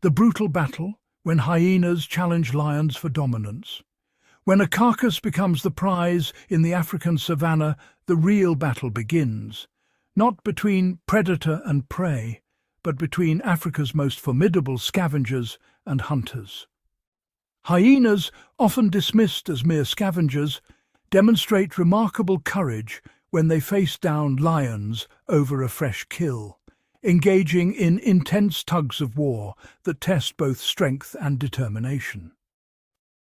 The brutal battle when hyenas challenge lions for dominance. When a carcass becomes the prize in the African savanna, the real battle begins, not between predator and prey, but between Africa's most formidable scavengers and hunters. Hyenas, often dismissed as mere scavengers, demonstrate remarkable courage when they face down lions over a fresh kill, engaging in intense tugs of war that test both strength and determination.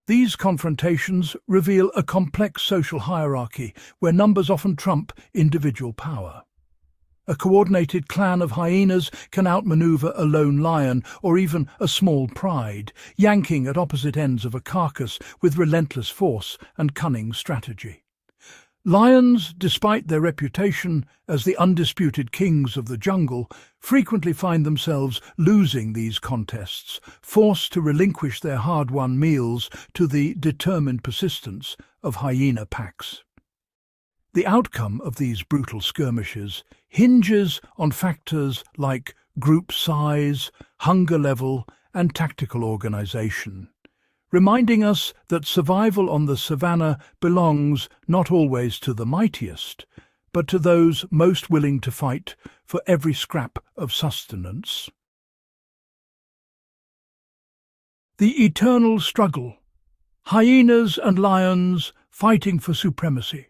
These confrontations reveal a complex social hierarchy where numbers often trump individual power. A coordinated clan of hyenas can outmaneuver a lone lion or even a small pride, yanking at opposite ends of a carcass with relentless force and cunning strategy. Lions, despite their reputation as the undisputed kings of the jungle, frequently find themselves losing these contests, forced to relinquish their hard-won meals to the determined persistence of hyena packs. The outcome of these brutal skirmishes hinges on factors like group size, hunger level, and tactical organization, reminding us that survival on the savanna belongs not always to the mightiest, but to those most willing to fight for every scrap of sustenance. The eternal struggle. Hyenas and lions fighting for supremacy.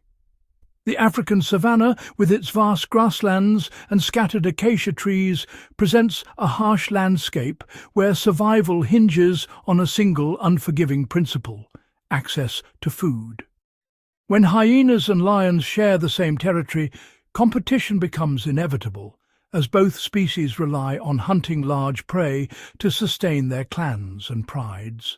The African savanna, with its vast grasslands and scattered acacia trees, presents a harsh landscape where survival hinges on a single unforgiving principle: access to food. When hyenas and lions share the same territory, competition becomes inevitable, as both species rely on hunting large prey to sustain their clans and prides.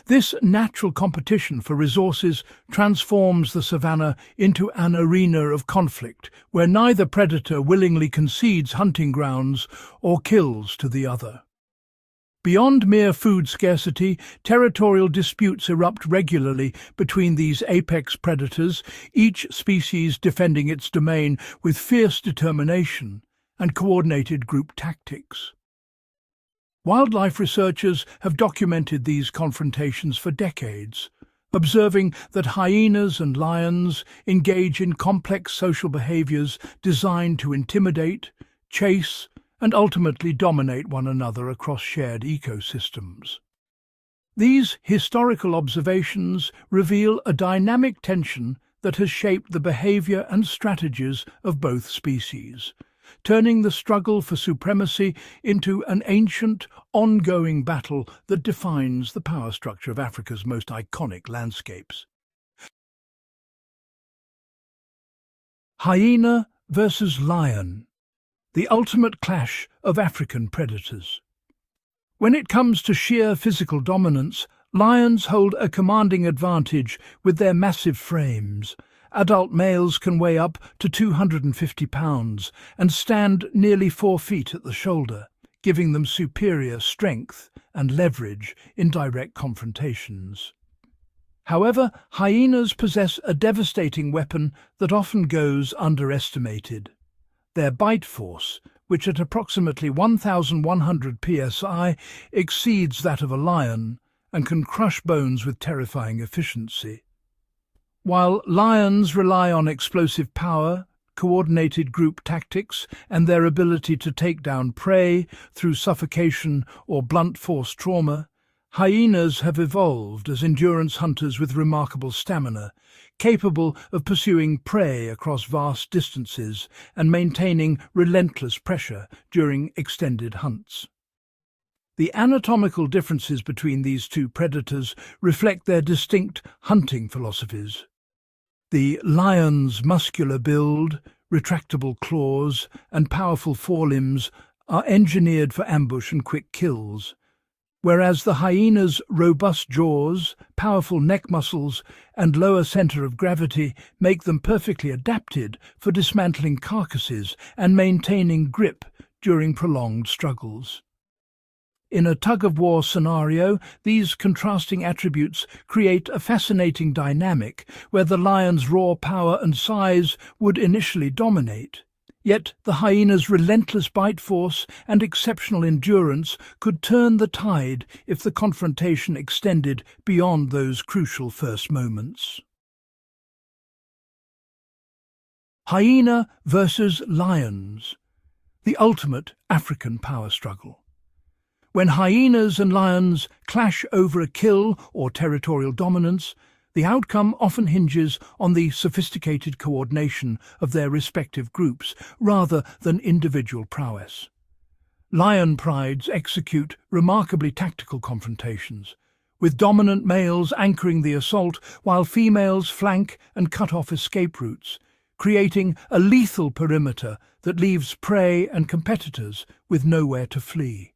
This natural competition for resources transforms the savanna into an arena of conflict where neither predator willingly concedes hunting grounds or kills to the other. Beyond mere food scarcity, territorial disputes erupt regularly between these apex predators, each species defending its domain with fierce determination and coordinated group tactics. Wildlife researchers have documented these confrontations for decades, observing that hyenas and lions engage in complex social behaviors designed to intimidate, chase, and ultimately dominate one another across shared ecosystems. These historical observations reveal a dynamic tension that has shaped the behavior and strategies of both species, turning the struggle for supremacy into an ancient, ongoing battle that defines the power structure of Africa's most iconic landscapes. Hyena versus lion, the ultimate clash of African predators. When it comes to sheer physical dominance, lions hold a commanding advantage with their massive frames. Adult males can weigh up to 250 pounds and stand nearly 4 feet at the shoulder, giving them superior strength and leverage in direct confrontations. However, hyenas possess a devastating weapon that often goes underestimated: their bite force, which at approximately 1,100 psi exceeds that of a lion and can crush bones with terrifying efficiency. While lions rely on explosive power, coordinated group tactics, and their ability to take down prey through suffocation or blunt force trauma, hyenas have evolved as endurance hunters with remarkable stamina, capable of pursuing prey across vast distances and maintaining relentless pressure during extended hunts. The anatomical differences between these two predators reflect their distinct hunting philosophies. The lion's muscular build, retractable claws, and powerful forelimbs are engineered for ambush and quick kills, whereas the hyena's robust jaws, powerful neck muscles, and lower center of gravity make them perfectly adapted for dismantling carcasses and maintaining grip during prolonged struggles. In a tug-of-war scenario, these contrasting attributes create a fascinating dynamic where the lion's raw power and size would initially dominate, Yet the hyena's relentless bite force and exceptional endurance could turn the tide if the confrontation extended beyond those crucial first moments. Hyena versus lions, the ultimate African power struggle. When hyenas and lions clash over a kill or territorial dominance, the outcome often hinges on the sophisticated coordination of their respective groups rather than individual prowess. Lion prides execute remarkably tactical confrontations, with dominant males anchoring the assault while females flank and cut off escape routes, creating a lethal perimeter that leaves prey and competitors with nowhere to flee.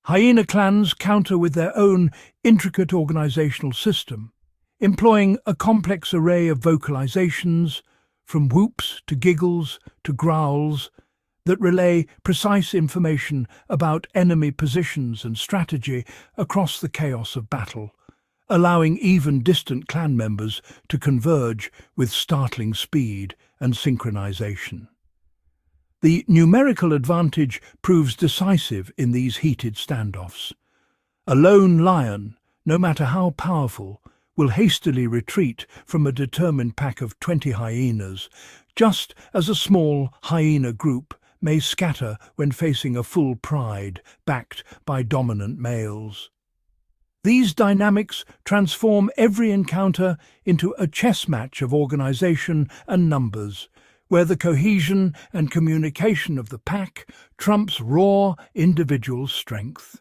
Hyena clans counter with their own intricate organizational system, employing a complex array of vocalizations, from whoops to giggles to growls, that relay precise information about enemy positions and strategy across the chaos of battle, allowing even distant clan members to converge with startling speed and synchronization. The numerical advantage proves decisive in these heated standoffs. A lone lion, no matter how powerful, will hastily retreat from a determined pack of 20 hyenas, just as a small hyena group may scatter when facing a full pride backed by dominant males. These dynamics transform every encounter into a chess match of organization and numbers, where the cohesion and communication of the pack trumps raw individual strength.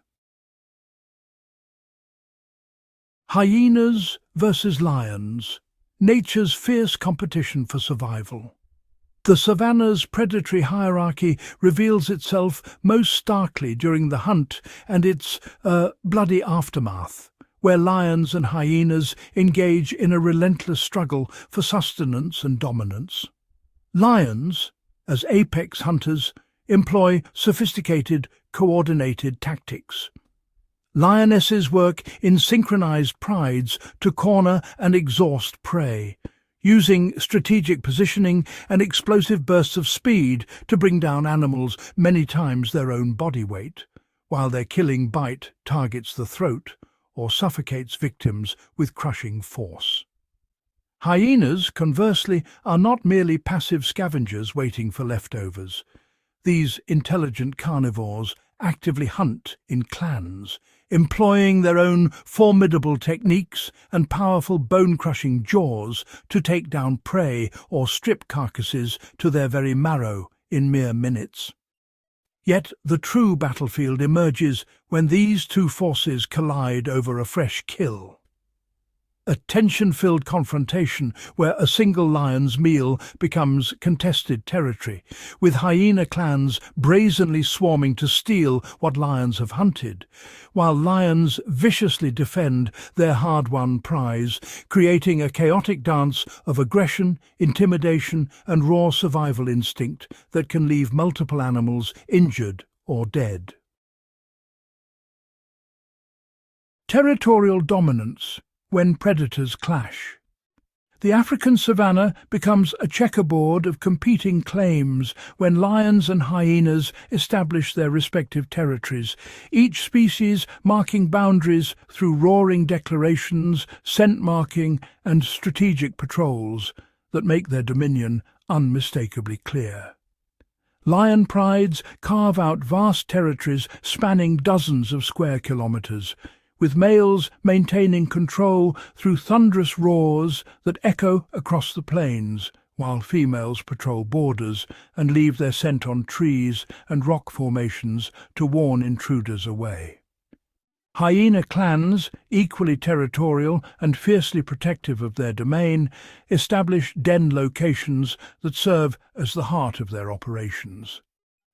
Hyenas versus lions, nature's fierce competition for survival. The savanna's predatory hierarchy reveals itself most starkly during the hunt and its bloody aftermath, where lions and hyenas engage in a relentless struggle for sustenance and dominance. Lions, as apex hunters, employ sophisticated, coordinated tactics. Lionesses work in synchronized prides to corner and exhaust prey, using strategic positioning and explosive bursts of speed to bring down animals many times their own body weight, while their killing bite targets the throat or suffocates victims with crushing force. Hyenas, conversely, are not merely passive scavengers waiting for leftovers. These intelligent carnivores actively hunt in clans, employing their own formidable techniques and powerful bone-crushing jaws to take down prey or strip carcasses to their very marrow in mere minutes. Yet the true battlefield emerges when these two forces collide over a fresh kill. A tension-filled confrontation where a single lion's meal becomes contested territory, with hyena clans brazenly swarming to steal what lions have hunted, while lions viciously defend their hard-won prize, creating a chaotic dance of aggression, intimidation, and raw survival instinct that can leave multiple animals injured or dead. Territorial dominance when predators clash. The African savanna becomes a checkerboard of competing claims when lions and hyenas establish their respective territories, each species marking boundaries through roaring declarations, scent marking, and strategic patrols that make their dominion unmistakably clear. Lion prides carve out vast territories spanning dozens of square kilometers, with males maintaining control through thunderous roars that echo across the plains, while females patrol borders and leave their scent on trees and rock formations to warn intruders away. Hyena clans, equally territorial and fiercely protective of their domain, establish den locations that serve as the heart of their operations.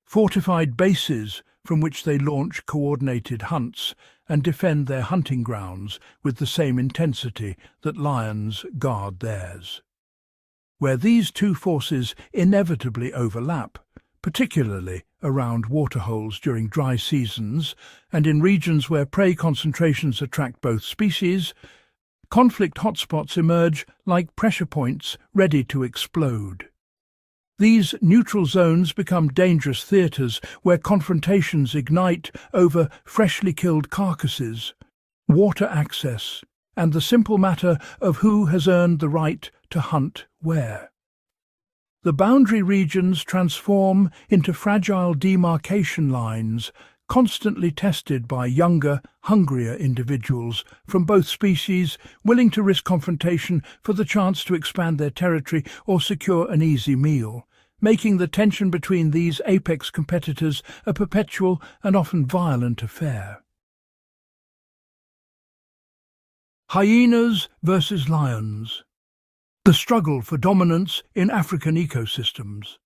Fortified bases from which they launch coordinated hunts and defend their hunting grounds with the same intensity that lions guard theirs. Where these two forces inevitably overlap, particularly around waterholes during dry seasons and in regions where prey concentrations attract both species, conflict hotspots emerge like pressure points ready to explode. These neutral zones become dangerous theatres where confrontations ignite over freshly killed carcasses, water access, and the simple matter of who has earned the right to hunt where. The boundary regions transform into fragile demarcation lines, constantly tested by younger, hungrier individuals from both species willing to risk confrontation for the chance to expand their territory or secure an easy meal, making the tension between these apex competitors a perpetual and often violent affair. Hyenas versus lions. The struggle for dominance in African ecosystems.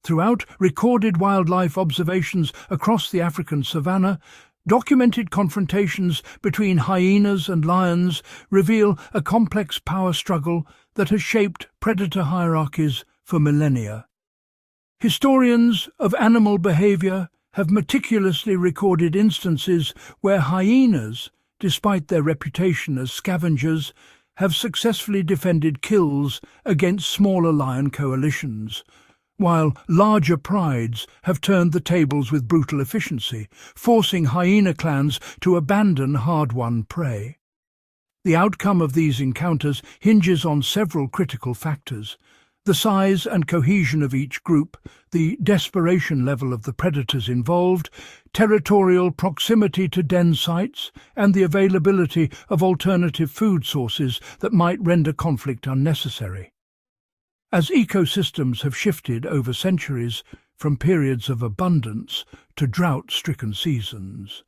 Throughout recorded wildlife observations across the African savanna, documented confrontations between hyenas and lions reveal a complex power struggle that has shaped predator hierarchies for millennia. Historians of animal behavior have meticulously recorded instances where hyenas, despite their reputation as scavengers, have successfully defended kills against smaller lion coalitions, while larger prides have turned the tables with brutal efficiency, forcing hyena clans to abandon hard-won prey. The outcome of these encounters hinges on several critical factors: the size and cohesion of each group, the desperation level of the predators involved, territorial proximity to den sites, and the availability of alternative food sources that might render conflict unnecessary. As ecosystems have shifted over centuries from periods of abundance to drought-stricken seasons,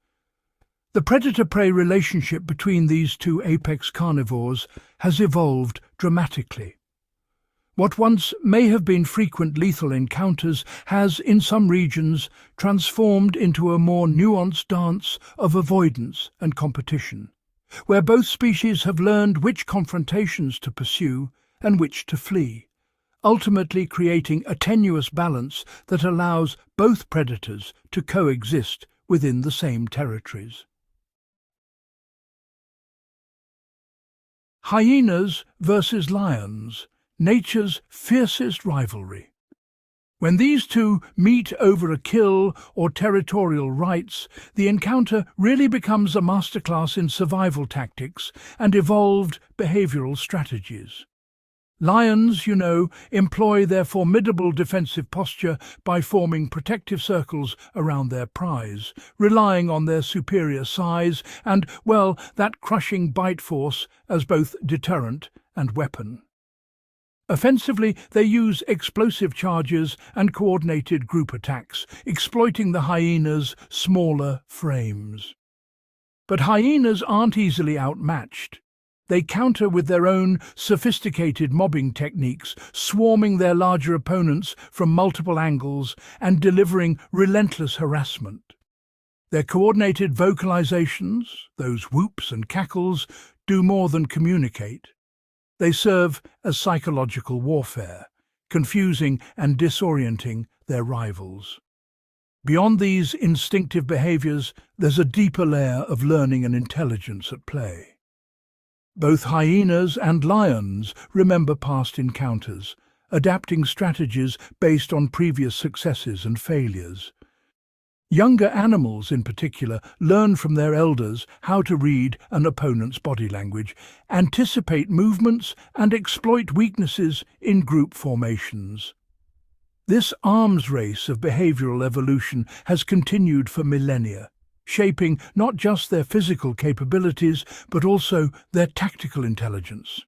the predator-prey relationship between these two apex carnivores has evolved dramatically. What once may have been frequent lethal encounters has, in some regions, transformed into a more nuanced dance of avoidance and competition, where both species have learned which confrontations to pursue and which to flee, ultimately creating a tenuous balance that allows both predators to coexist within the same territories. Hyenas versus lions, nature's fiercest rivalry. When these two meet over a kill or territorial rights, the encounter really becomes a masterclass in survival tactics and evolved behavioral strategies. Lions, employ their formidable defensive posture by forming protective circles around their prize, relying on their superior size and, that crushing bite force as both deterrent and weapon. Offensively, they use explosive charges and coordinated group attacks, exploiting the hyena's smaller frames. But hyenas aren't easily outmatched. They counter with their own sophisticated mobbing techniques, swarming their larger opponents from multiple angles and delivering relentless harassment. Their coordinated vocalizations, those whoops and cackles, do more than communicate. They serve as psychological warfare, confusing and disorienting their rivals. Beyond these instinctive behaviors, there's a deeper layer of learning and intelligence at play. Both hyenas and lions remember past encounters, adapting strategies based on previous successes and failures. Younger animals, in particular, learn from their elders how to read an opponent's body language, anticipate movements, and exploit weaknesses in group formations. This arms race of behavioral evolution has continued for millennia, shaping not just their physical capabilities, but also their tactical intelligence.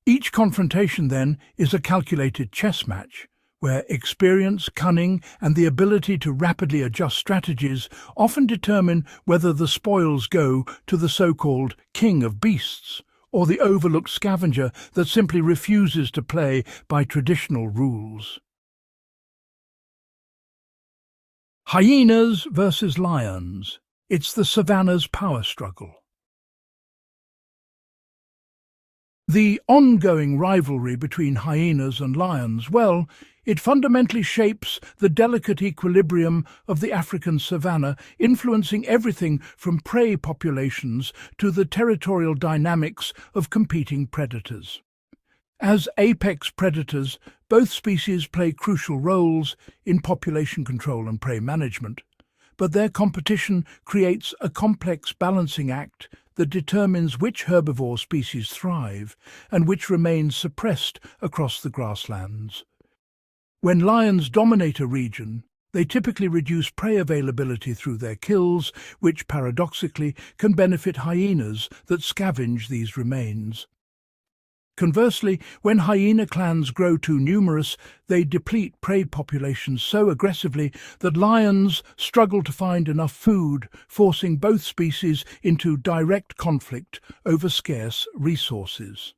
Each confrontation, then, is a calculated chess match, where experience, cunning, and the ability to rapidly adjust strategies often determine whether the spoils go to the so-called king of beasts, or the overlooked scavenger that simply refuses to play by traditional rules. Hyenas versus lions. It's the savanna's power struggle. The ongoing rivalry between hyenas and lions, it fundamentally shapes the delicate equilibrium of the African savanna, influencing everything from prey populations to the territorial dynamics of competing predators. As apex predators, both species play crucial roles in population control and prey management, but their competition creates a complex balancing act that determines which herbivore species thrive and which remain suppressed across the grasslands. When lions dominate a region, they typically reduce prey availability through their kills, which paradoxically can benefit hyenas that scavenge these remains. Conversely, when hyena clans grow too numerous, they deplete prey populations so aggressively that lions struggle to find enough food, forcing both species into direct conflict over scarce resources.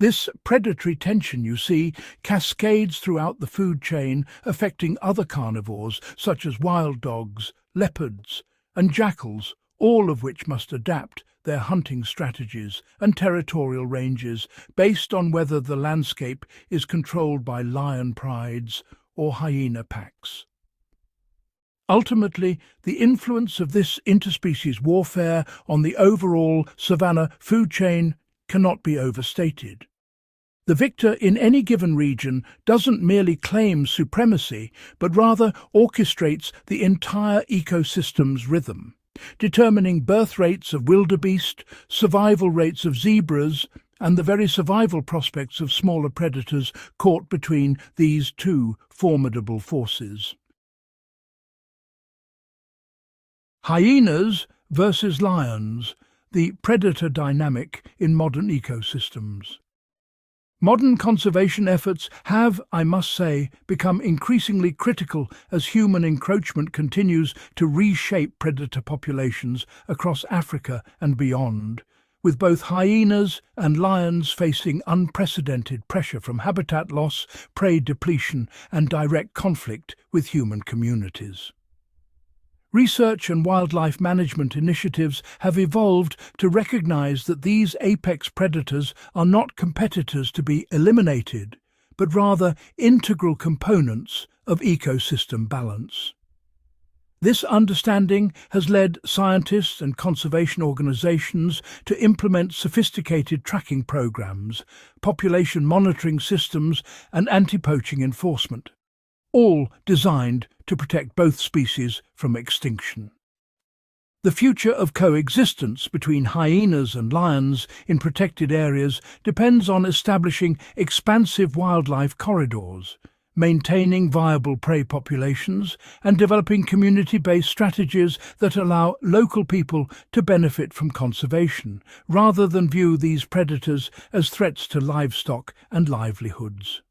This predatory tension, you see, cascades throughout the food chain, affecting other carnivores such as wild dogs, leopards, and jackals, all of which must adapt their hunting strategies and territorial ranges based on whether the landscape is controlled by lion prides or hyena packs. Ultimately, the influence of this interspecies warfare on the overall savanna food chain cannot be overstated. The victor in any given region doesn't merely claim supremacy, but rather orchestrates the entire ecosystem's rhythm, determining birth rates of wildebeest, survival rates of zebras, and the very survival prospects of smaller predators caught between these two formidable forces. Hyenas versus lions, the predator dynamic in modern ecosystems. Modern conservation efforts have, I must say, become increasingly critical as human encroachment continues to reshape predator populations across Africa and beyond, with both hyenas and lions facing unprecedented pressure from habitat loss, prey depletion, and direct conflict with human communities. Research and wildlife management initiatives have evolved to recognize that these apex predators are not competitors to be eliminated, but rather integral components of ecosystem balance. This understanding has led scientists and conservation organizations to implement sophisticated tracking programs, population monitoring systems, and anti-poaching enforcement, all designed to protect both species from extinction. The future of coexistence between hyenas and lions in protected areas depends on establishing expansive wildlife corridors, maintaining viable prey populations, and developing community-based strategies that allow local people to benefit from conservation, rather than view these predators as threats to livestock and livelihoods.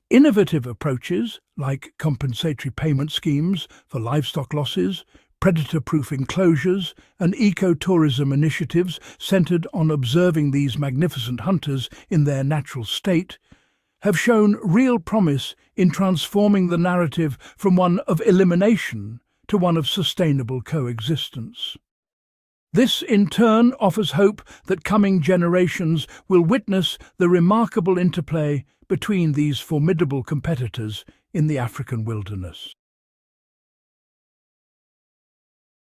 Innovative approaches, like compensatory payment schemes for livestock losses, predator-proof enclosures, and ecotourism initiatives centered on observing these magnificent hunters in their natural state, have shown real promise in transforming the narrative from one of elimination to one of sustainable coexistence. This, in turn, offers hope that coming generations will witness the remarkable interplay between these formidable competitors in the African wilderness.